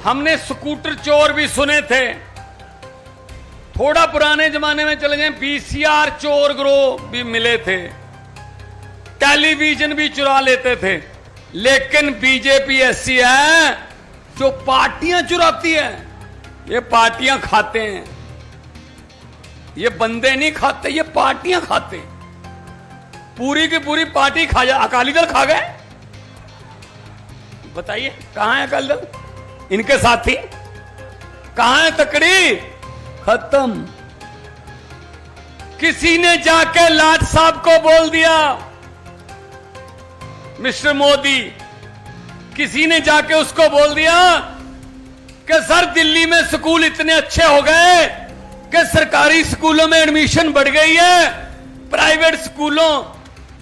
हमने स्कूटर चोर भी सुने थे। थोड़ा पुराने जमाने में चले जाएं, वीसीआर चोर गिरोह भी मिले थे, टेलीविजन भी चुरा लेते थे। लेकिन बीजेपी ऐसी है जो पार्टियां चुराती है। ये पार्टियां खाते हैं, ये बंदे नहीं खाते, ये पार्टियां खाते हैं। पूरी की पूरी पार्टी खा जा। अकाली दल खा गए, बताइए कहां है अकाली दल? इनके साथी कहां है? तकड़ी खत्म। किसी ने जाके लाट साहब को बोल दिया, मिस्टर मोदी, किसी ने जाके उसको बोल दिया कि सर दिल्ली में स्कूल इतने अच्छे हो गए कि सरकारी स्कूलों में एडमिशन बढ़ गई है, प्राइवेट स्कूलों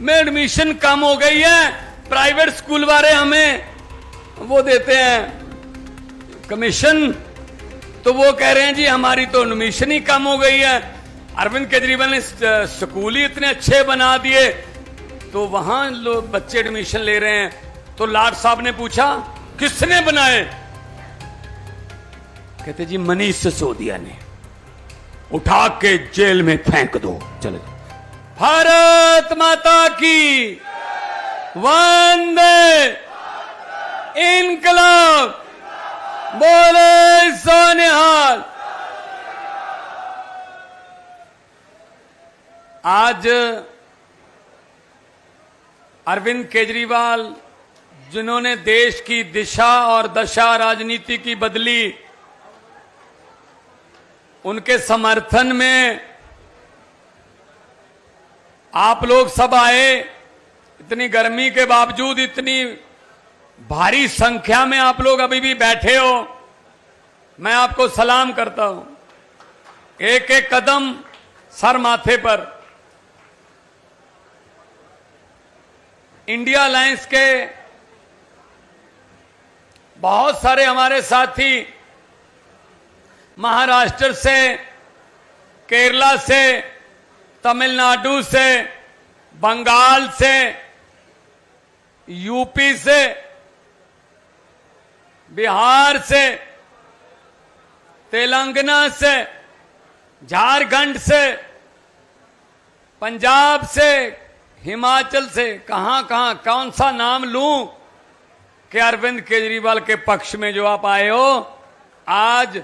में एडमिशन कम हो गई है। प्राइवेट स्कूल वाले हमें वो देते हैं कमीशन, तो वो कह रहे हैं जी हमारी तो एडमिशन ही कम हो गई है। अरविंद केजरीवाल ने स्कूल ही इतने अच्छे बना दिए तो वहां लोग बच्चे एडमिशन ले रहे हैं। तो लाट साहब ने पूछा किसने बनाए? कहते जी मनीष सिसोदिया ने। उठा के जेल में फेंक दो। चले भारत माता की वंदे इनकलाब बोले सोनिहाल। आज अरविंद केजरीवाल जिन्होंने देश की दिशा और दशा राजनीति की बदली, उनके समर्थन में आप लोग सब आए। इतनी गर्मी के बावजूद इतनी भारी संख्या में आप लोग अभी भी बैठे हो, मैं आपको सलाम करता हूं। एक एक कदम सर माथे पर। इंडिया अलायंस के बहुत सारे हमारे साथी महाराष्ट्र से, केरला से, तमिलनाडु से, बंगाल से, यूपी से, बिहार से, तेलंगाना से, झारखंड से, पंजाब से, हिमाचल से, कहां कहां कौन सा नाम लूं कि अरविंद केजरीवाल के पक्ष में जो आप आए हो, आज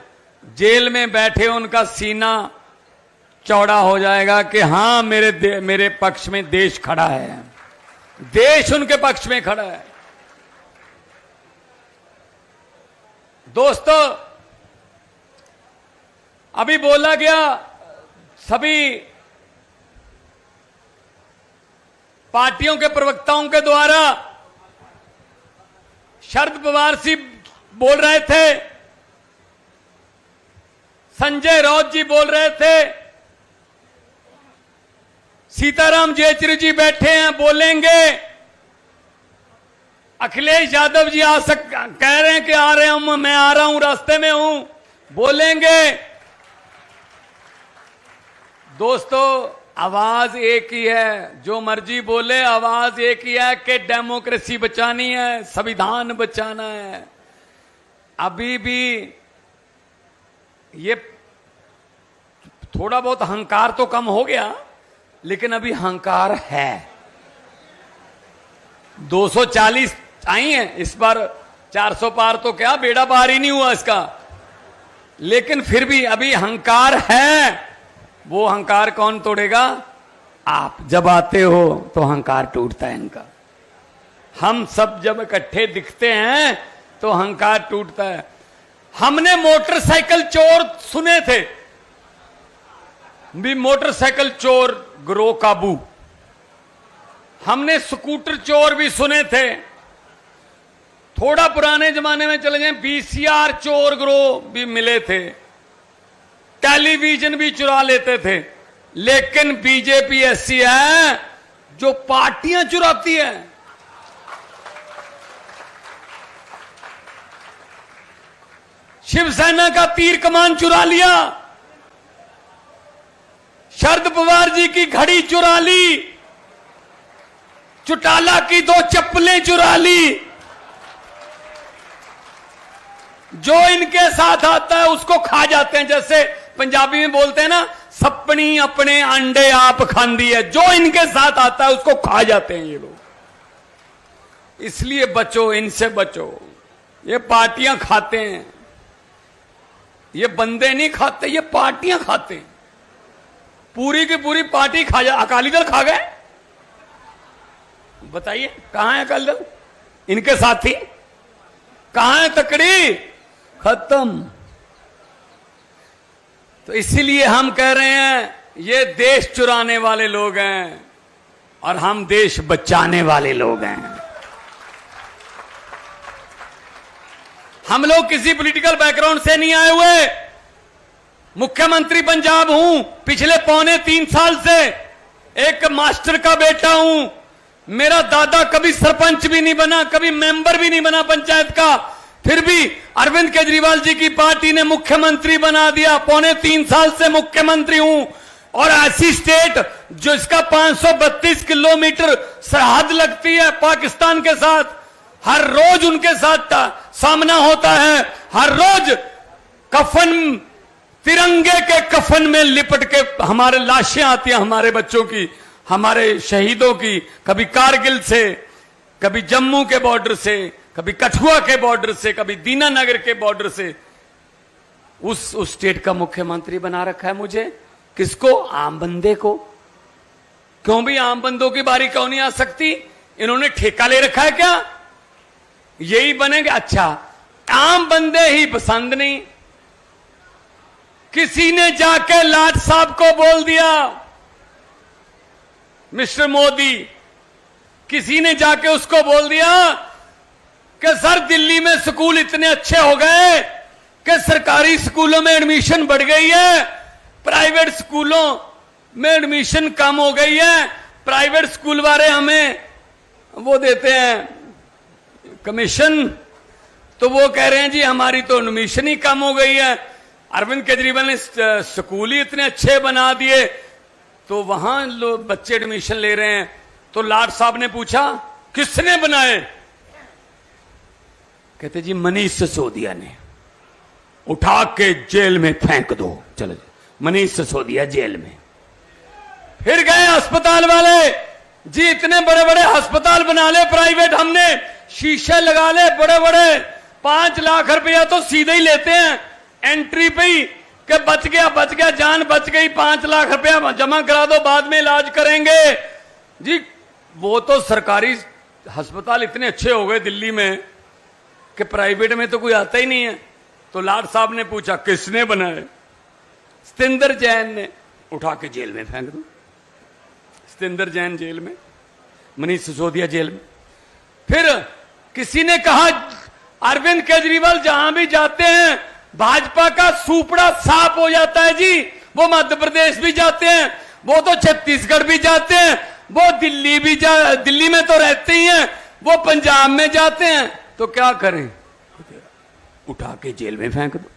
जेल में बैठे उनका सीना चौड़ा हो जाएगा कि हां मेरे पक्ष में देश खड़ा है, देश उनके पक्ष में खड़ा है। दोस्तों, अभी बोला गया सभी पार्टियों के प्रवक्ताओं के द्वारा, शरद पवार जी बोल रहे थे, संजय राउत जी बोल रहे थे, सीताराम येचुरी जी बैठे हैं बोलेंगे, अखिलेश यादव जी कह रहे हैं कि आ रहे हूं, मैं आ रहा हूं, रास्ते में हूं, बोलेंगे। दोस्तों, आवाज एक ही है, जो मर्जी बोले, आवाज एक ही है कि डेमोक्रेसी बचानी है, संविधान बचाना है। अभी भी ये थोड़ा बहुत अहंकार तो कम हो गया, लेकिन अभी अहंकार है। 240 आई है इस बार, 400 पार तो क्या बेड़ा पार ही नहीं हुआ इसका, लेकिन फिर भी अभी अहंकार है। वो अहंकार कौन तोड़ेगा? आप जब आते हो तो अहंकार टूटता है इनका। हम सब जब इकट्ठे दिखते हैं तो अहंकार टूटता है। हमने मोटरसाइकिल चोर सुने थे, भी मोटरसाइकिल चोर गिरोह काबू। हमने स्कूटर चोर भी सुने थे। थोड़ा पुराने जमाने में चले जाएं, वीसीआर चोर गिरोह भी मिले थे, टेलीविजन भी चुरा लेते थे। लेकिन बीजेपी ऐसी है जो पार्टियां चुराती है। शिवसेना का तीर कमान चुरा लिया, शरद पवार जी की घड़ी चुरा ली, चौटाला की 2 चप्पलें चुरा ली, जो इनके साथ आता है उसको खा जाते हैं। जैसे पंजाबी में बोलते हैं ना, सपनी अपने अंडे आप खांदी है। जो इनके साथ आता है उसको खा जाते हैं ये लोग। इसलिए बचो, इनसे बचो। ये पार्टियां खाते हैं, ये बंदे नहीं खाते, ये पार्टियां खाते हैं। पूरी की पूरी पार्टी खा जा। अकाली दल खा गए, बताइए कहां है अकाली दल? इनके साथी कहां है? तकड़ी खत्म। तो इसीलिए हम कह रहे हैं ये देश चुराने वाले लोग हैं और हम देश बचाने वाले लोग हैं। हम लोग किसी पॉलिटिकल बैकग्राउंड से नहीं आए हुए। मुख्यमंत्री पंजाब हूं पिछले 3.25 साल से, एक मास्टर का बेटा हूं। मेरा दादा कभी सरपंच भी नहीं बना, कभी मेंबर भी नहीं बना पंचायत का, फिर भी अरविंद केजरीवाल जी की पार्टी ने मुख्यमंत्री बना दिया। 3.25 साल से मुख्यमंत्री हूं। और ऐसी स्टेट जो इसका 532 किलोमीटर सरहद लगती है पाकिस्तान के साथ, हर रोज उनके साथ सामना होता है। हर रोज कफन, तिरंगे के कफन में लिपट के हमारे लाशें आती हैं, हमारे बच्चों की, हमारे शहीदों की। कभी कारगिल से, कभी जम्मू के बॉर्डर से, कभी कठुआ के बॉर्डर से, कभी दीनानगर के बॉर्डर से। उस स्टेट का मुख्यमंत्री बना रखा है मुझे। किसको? आम बंदे को। क्यों भी आम बंदों की बारी क्यों नहीं आ सकती? इन्होंने ठेका ले रखा है क्या? यही बनेंगे? अच्छा, आम बंदे ही पसंद नहीं। किसी ने जाके लाट साहब को बोल दिया, मिस्टर मोदी, किसी ने जाके उसको बोल दिया कि सर दिल्ली में स्कूल इतने अच्छे हो गए कि सरकारी स्कूलों में एडमिशन बढ़ गई है, प्राइवेट स्कूलों में एडमिशन कम हो गई है। प्राइवेट स्कूल वाले हमें वो देते हैं कमीशन, तो वो कह रहे हैं जी हमारी तो एडमिशन ही कम हो गई है। अरविंद केजरीवाल ने स्कूल ही इतने अच्छे बना दिए, तो वहां लोग बच्चे एडमिशन ले रहे हैं। तो लाट साहब ने पूछा किसने बनाए? कहते जी मनीष सिसोदिया ने। उठा के जेल में फेंक दो। चलो मनीष सिसोदिया जेल में। फिर गए अस्पताल वाले, जी इतने बड़े बड़े अस्पताल बना ले प्राइवेट, हमने शीशे लगा ले बड़े बड़े, 5 लाख रुपया तो सीधे ही लेते हैं एंट्री पे ही कि बच गया, जान बच गई, 5 लाख रुपया जमा करा दो, बाद में इलाज करेंगे। जी वो तो सरकारी अस्पताल इतने अच्छे हो गए दिल्ली में कि प्राइवेट में तो कोई आता ही नहीं है। तो लाट साहब ने पूछा किसने बनाए? सतेंद्र जैन ने। उठा के जेल में फेंक दो। सतेंद्र जैन जेल में, मनीष सिसोदिया जेल में। फिर किसी ने कहा अरविंद केजरीवाल जहां भी जाते हैं भाजपा का सुपड़ा साफ हो जाता है जी। वो मध्य प्रदेश भी जाते हैं, वो तो छत्तीसगढ़ भी जाते हैं, वो दिल्ली में तो रहते ही हैं, वो पंजाब में जाते हैं। तो क्या करें? उठा के जेल में फेंक दो।